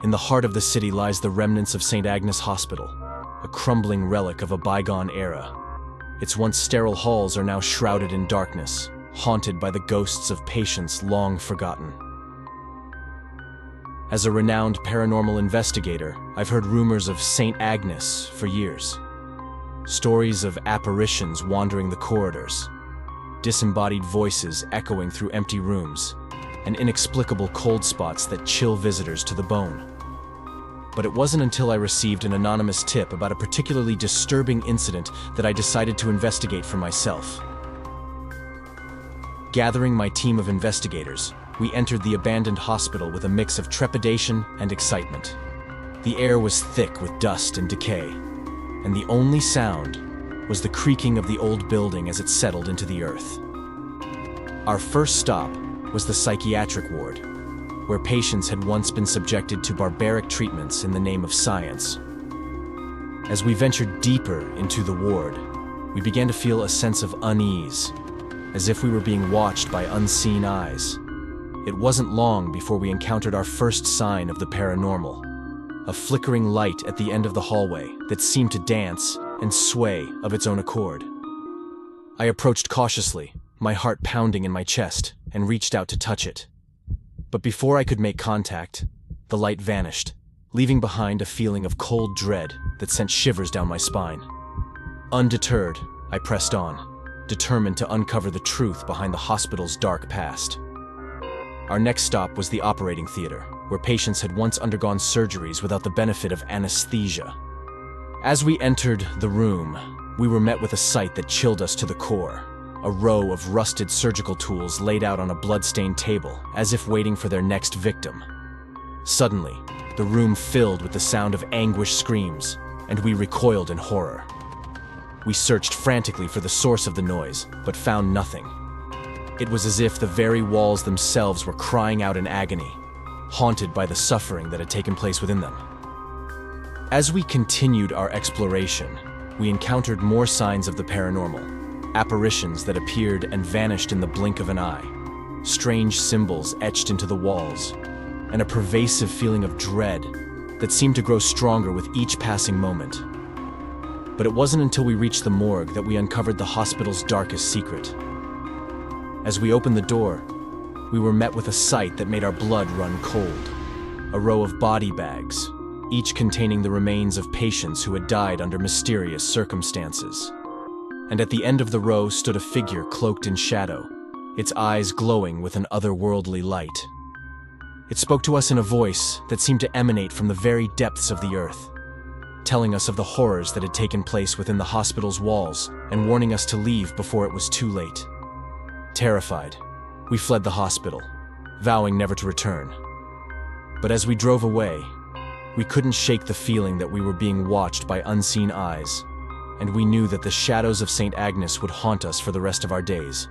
In the heart of the city lies the remnants of St. Agnes Hospital, a crumbling relic of a bygone era. Its once sterile halls are now shrouded in darkness, haunted by the ghosts of patients long forgotten. As a renowned paranormal investigator, I've heard rumors of St. Agnes for years. Stories of apparitions wandering the corridors, disembodied voices echoing through empty rooms, and inexplicable cold spots that chill visitors to the bone. But it wasn't until I received an anonymous tip about a particularly disturbing incident that I decided to investigate for myself. Gathering my team of investigators, we entered the abandoned hospital with a mix of trepidation and excitement. The air was thick with dust and decay, and the only sound was the creaking of the old building as it settled into the earth. Our first stop was the psychiatric ward, where patients had once been subjected to barbaric treatments in the name of science. As we ventured deeper into the ward, we began to feel a sense of unease, as if we were being watched by unseen eyes. It wasn't long before we encountered our first sign of the paranormal, a flickering light at the end of the hallway that seemed to dance and sway of its own accord. I approached cautiously, my heart pounding in my chest, and reached out to touch it. But before I could make contact, the light vanished, leaving behind a feeling of cold dread that sent shivers down my spine. Undeterred, I pressed on, determined to uncover the truth behind the hospital's dark past. Our next stop was the operating theater, where patients had once undergone surgeries without the benefit of anesthesia. As we entered the room, we were met with a sight that chilled us to the core. A row of rusted surgical tools laid out on a blood-stained table, as if waiting for their next victim. Suddenly, the room filled with the sound of anguished screams, and we recoiled in horror. We searched frantically for the source of the noise, but found nothing. It was as if the very walls themselves were crying out in agony, haunted by the suffering that had taken place within them. As we continued our exploration, we encountered more signs of the paranormal. Apparitions that appeared and vanished in the blink of an eye, strange symbols etched into the walls, and a pervasive feeling of dread that seemed to grow stronger with each passing moment. But it wasn't until we reached the morgue that we uncovered the hospital's darkest secret. As we opened the door, we were met with a sight that made our blood run cold. A row of body bags, each containing the remains of patients who had died under mysterious circumstances. And at the end of the row stood a figure cloaked in shadow, its eyes glowing with an otherworldly light. It spoke to us in a voice that seemed to emanate from the very depths of the earth, telling us of the horrors that had taken place within the hospital's walls and warning us to leave before it was too late. Terrified, we fled the hospital, vowing never to return. But as we drove away, we couldn't shake the feeling that we were being watched by unseen eyes, and we knew that the shadows of St. Agnes would haunt us for the rest of our days.